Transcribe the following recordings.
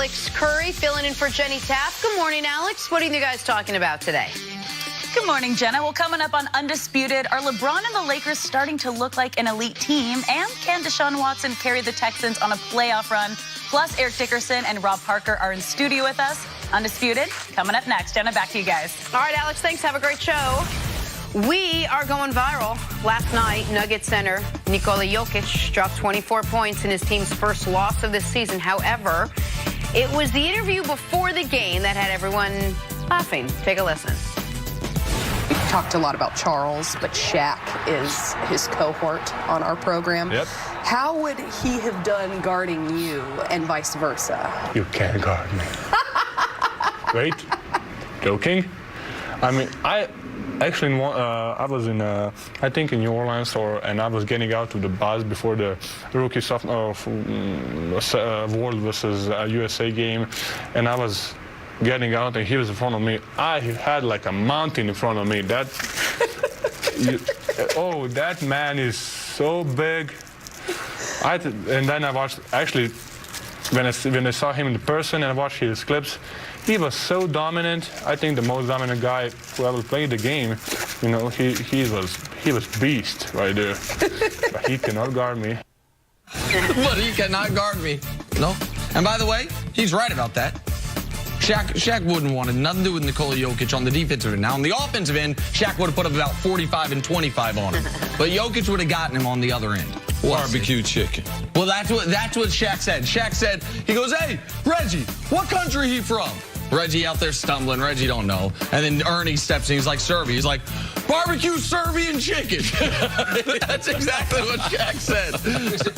Alex Curry filling in for Jenny Taft. Good morning, Alex. What are you guys talking about today? Good morning, Jenna. Well, coming up on Undisputed, are LeBron and the Lakers starting to look like an elite team? And can Deshaun Watson carry the Texans on a playoff run? Plus, Eric Dickerson and Rob Parker are in studio with us. Undisputed, coming up next. Jenna, back to you guys. All right, Alex, thanks. Have a great show. We are going viral. Last night, Nuggets center Nikola Jokic dropped 24 points in his team's first loss of the season. However, it was the interview before the game that had everyone laughing. Take a listen. We've talked a lot about Charles, but Shaq is his cohort on our program. Yep. How would he have done guarding you and vice versa? You can't guard me. Wait, joking? I mean, I was in, I think in New Orleans, and I was getting out to the bus before the rookie sophomore World versus USA game, and I was getting out, and he was in front of me. I had like a mountain in front of me. That, oh, that man is so big. And then I watched, actually, when I saw him in person and I watched his clips, he was so dominant. I think the most dominant guy who ever played the game. You know, he was beast right there. But he cannot guard me. But he cannot guard me. No. And by the way, he's right about that. Shaq wouldn't want nothing to do with Nikola Jokic on the defensive end. Now, on the offensive end, Shaq would have put up about 45 and 25 on him. But Jokic would have gotten him on the other end. Barbecue chicken. Well, that's what Shaq said. Shaq said, he goes, hey, Reggie, what country he from? Reggie out there stumbling. Reggie don't know. And then Ernie steps in. He's like, Serbian. He's like, barbecue Serbian chicken. That's exactly what Shaq said.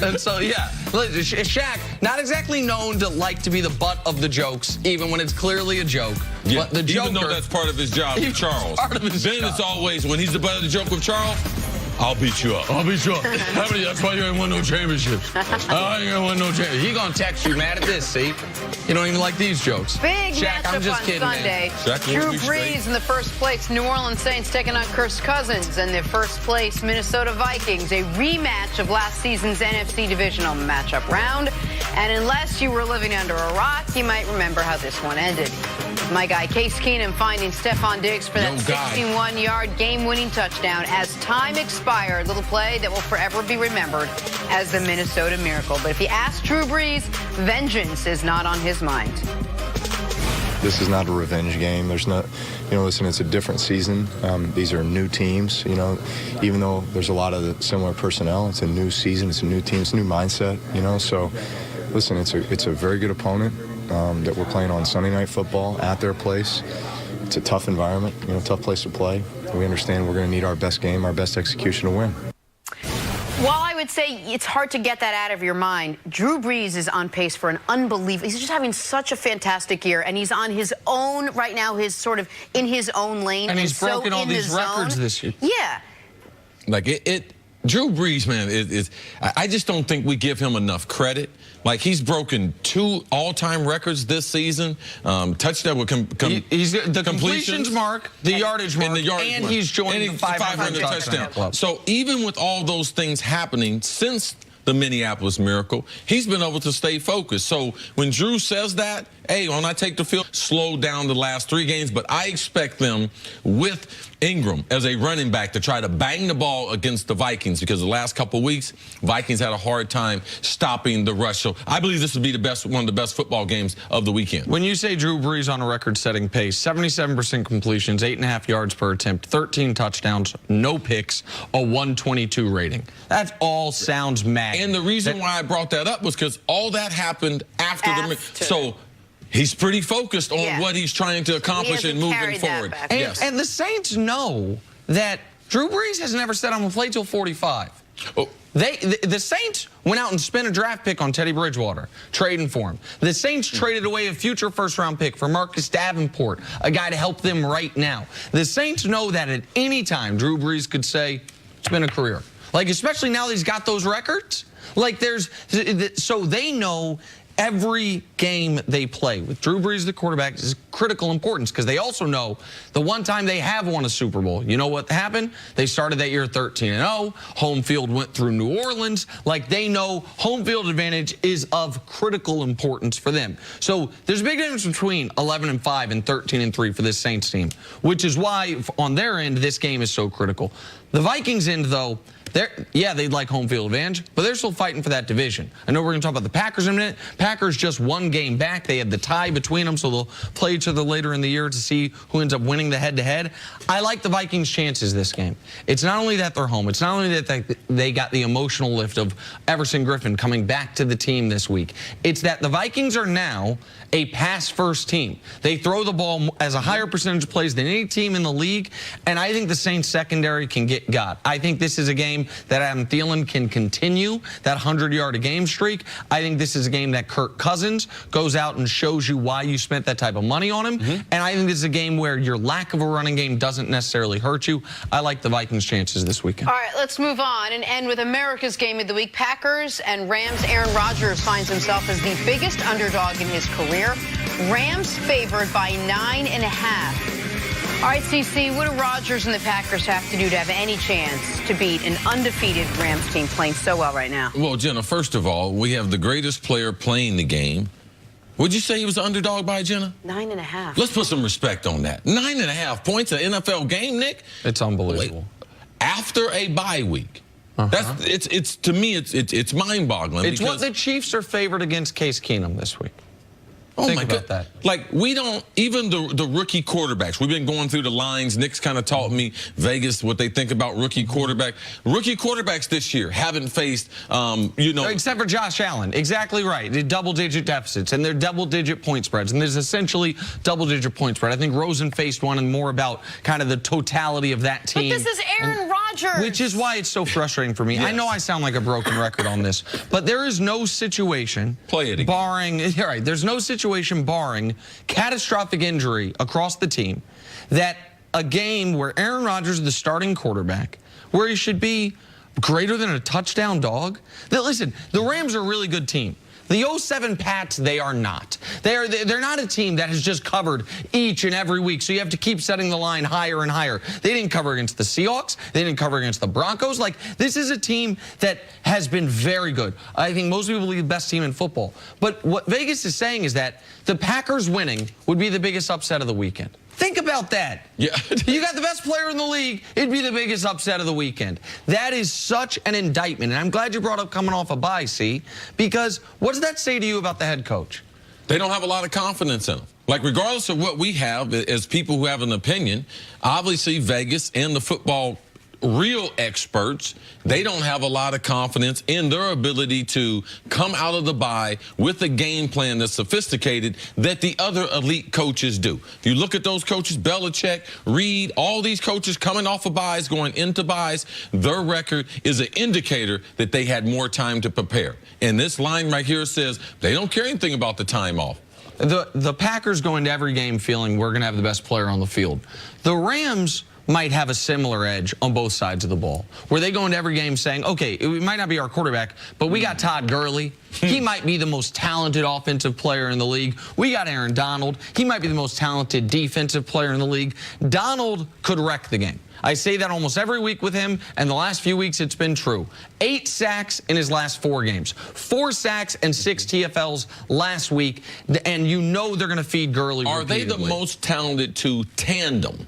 And so, yeah, Shaq, not exactly known to like to be the butt of the jokes, even when it's clearly a joke. Yeah, but the joker, even though that's part of his job with Charles. Part of his then job. It's always, when he's the butt of the joke with Charles, I'll beat you up. I'll beat you up. That's why you ain't won no championships. I ain't gonna win no championships. He gonna text you mad at this, see? You don't even like these jokes. Big Shaq, matchup I'm just on kidding, Sunday. Drew Brees in the first place New Orleans Saints taking on Kirk Cousins and the first place Minnesota Vikings. A rematch of last season's NFC divisional matchup round. And unless you were living under a rock, you might remember how this one ended. My guy Case Keenum finding Stephon Diggs for that 61-yard game-winning touchdown as time expired. Little play that will forever be remembered as the Minnesota Miracle. But if you ask Drew Brees, vengeance is not on his mind. This is not a revenge game. There's not, listen, it's a different season. These are new teams, even though there's a lot of the similar personnel. It's a new season, it's a new team, it's a new mindset, so listen, it's a very good opponent that we're playing on Sunday Night Football at their place. It's a tough environment, tough place to play. We understand we're going to need our best game, our best execution to win. While I would say it's hard to get that out of your mind, Drew Brees is on pace for an unbelievable. He's just having such a fantastic year, and he's on his own right now. His sort of in his own lane, and he's broken all these records this year. Yeah, like Drew Brees, man, I just don't think we give him enough credit. Like, he's broken 2 all-time records this season. Touchdown with he's the completions mark, the yardage mark, and he's joined the 500 touchdown club. So even with all those things happening since the Minneapolis Miracle, he's been able to stay focused. So when Drew says that, hey, when I take the field, slow down the last 3 games, but I expect them with Ingram as a running back to try to bang the ball against the Vikings, because the last couple of weeks, Vikings had a hard time stopping the rush. So I believe this would be one of the best football games of the weekend. When you say Drew Brees on a record-setting pace, 77% completions, 8.5 yards per attempt, 13 touchdowns, no picks, a 122 rating. That all sounds mad. And the reason why I brought that up was because all that happened after the... So he's pretty focused on what he's trying to accomplish and moving forward. And the Saints know that Drew Brees has never said, I'm going to play till 45. Oh. The Saints went out and spent a draft pick on Teddy Bridgewater, trading for him. The Saints traded away a future first-round pick for Marcus Davenport, a guy to help them right now. The Saints know that at any time Drew Brees could say, it's been a career. Like, especially now that he's got those records. Like, so they know every game they play with Drew Brees, the quarterback, is critical importance because they also know the one time they have won a Super Bowl, you know what happened? They started that year 13-0. Home field went through New Orleans. Like, they know home field advantage is of critical importance for them. So there's a big difference between 11-5 and 13-3 for this Saints team, which is why on their end this game is so critical. The Vikings end, though, they'd like home field advantage, but they're still fighting for that division. I know we're going to talk about the Packers in a minute. Packers just one game back. They had the tie between them, so they'll play each other later in the year to see who ends up winning the head-to-head. I like the Vikings' chances this game. It's not only that they're home. It's not only that they got the emotional lift of Everson Griffin coming back to the team this week. It's that the Vikings are now a pass-first team. They throw the ball as a higher percentage of plays than any team in the league, and I think the Saints secondary can get got. I think this is a game that Adam Thielen can continue that 100-yard-a-game streak. I think this is a game that Kirk Cousins goes out and shows you why you spent that type of money on him. And I think this is a game where your lack of a running game doesn't necessarily hurt you. I like the Vikings' chances this weekend. All right, let's move on and end with America's game of the week. Packers and Rams. Aaron Rodgers finds himself as the biggest underdog in his career. Rams favored by 9.5. All right, CC, what do Rodgers and the Packers have to do to have any chance to beat an undefeated Rams team playing so well right now? Well, Jenna, first of all, we have the greatest player playing the game. Would you say he was the underdog by, Jenna? 9.5. Let's put some respect on that. 9.5 points an NFL game, Nick. It's unbelievable. After a bye week. It's to me, it's mind-boggling. It's what the Chiefs are favored against Case Keenum this week. Oh Think my about God. that. Like, we don't, even the rookie quarterbacks, we've been going through the lines. Nick's kind of taught me, Vegas, what they think about rookie quarterback. Rookie quarterbacks this year haven't faced, Except for Josh Allen. Exactly right. The double-digit deficits, and they're double-digit point spreads, and there's essentially double-digit point spread. I think Rosen faced one and more about kind of the totality of that team. But this is Aaron Rodgers. Which is why it's so frustrating for me. Yes. I know I sound like a broken record on this, but there is no situation barring, you're right, there's no situation barring catastrophic injury across the team that a game where Aaron Rodgers is the starting quarterback, where he should be greater than a touchdown dog. Listen, the Rams are a really good team. The 07 Pats, they are not. They're not a team that has just covered each and every week, so you have to keep setting the line higher and higher. They didn't cover against the Seahawks. They didn't cover against the Broncos. Like, this is a team that has been very good. I think most people believe the best team in football. But what Vegas is saying is that the Packers winning would be the biggest upset of the weekend. Think about that. Yeah. You got the best player in the league. It'd be the biggest upset of the weekend. That is such an indictment. And I'm glad you brought up coming off a bye, see? Because what does that say to you about the head coach? They don't have a lot of confidence in him. Like, regardless of what we have as people who have an opinion, obviously Vegas and the football real experts, they don't have a lot of confidence in their ability to come out of the bye with a game plan that's sophisticated that the other elite coaches do. If you look at those coaches, Belichick, Reed, all these coaches coming off of byes, going into byes, their record is an indicator that they had more time to prepare. And this line right here says they don't care anything about the time off. The Packers go into every game feeling we're going to have the best player on the field. The Rams might have a similar edge on both sides of the ball, where they go into every game saying, okay, it might not be our quarterback, but we got Todd Gurley. He might be the most talented offensive player in the league. We got Aaron Donald. He might be the most talented defensive player in the league. Donald could wreck the game. I say that almost every week with him, and the last few weeks it's been true. 8 sacks in his last 4 games. 4 sacks and 6 TFLs last week, and you know they're going to feed Gurley repeatedly. Are they the most talented two tandem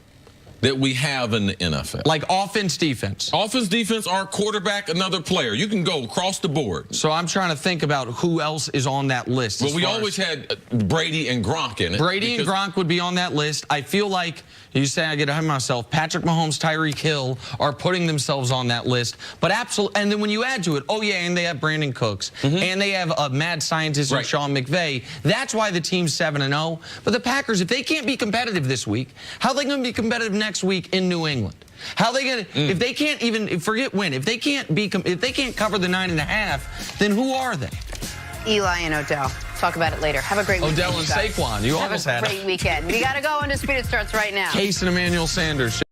that we have in the NFL? Like offense, defense. Offense, defense, our quarterback, another player. You can go across the board. So I'm trying to think about who else is on that list. Well, we always had Brady and Gronk in it. Brady and Gronk would be on that list. I feel like, you say I get ahead of myself, Patrick Mahomes, Tyreek Hill are putting themselves on that list. But absolutely, and then when you add to it, oh yeah, and they have Brandon Cooks, and they have a mad scientist in Sean McVay. That's why the team's 7-0. But the Packers, if they can't be competitive this week, how are they going to be competitive next week in New England? How are they going to, if they can't even, forget win, if they can't cover the 9.5, then who are they? Eli and Odell. Talk about it later. Have a great weekend. Odell and Saquon. You almost had it. Have a great weekend. We got to go. Undisputed starts right now. Case and Emmanuel Sanders.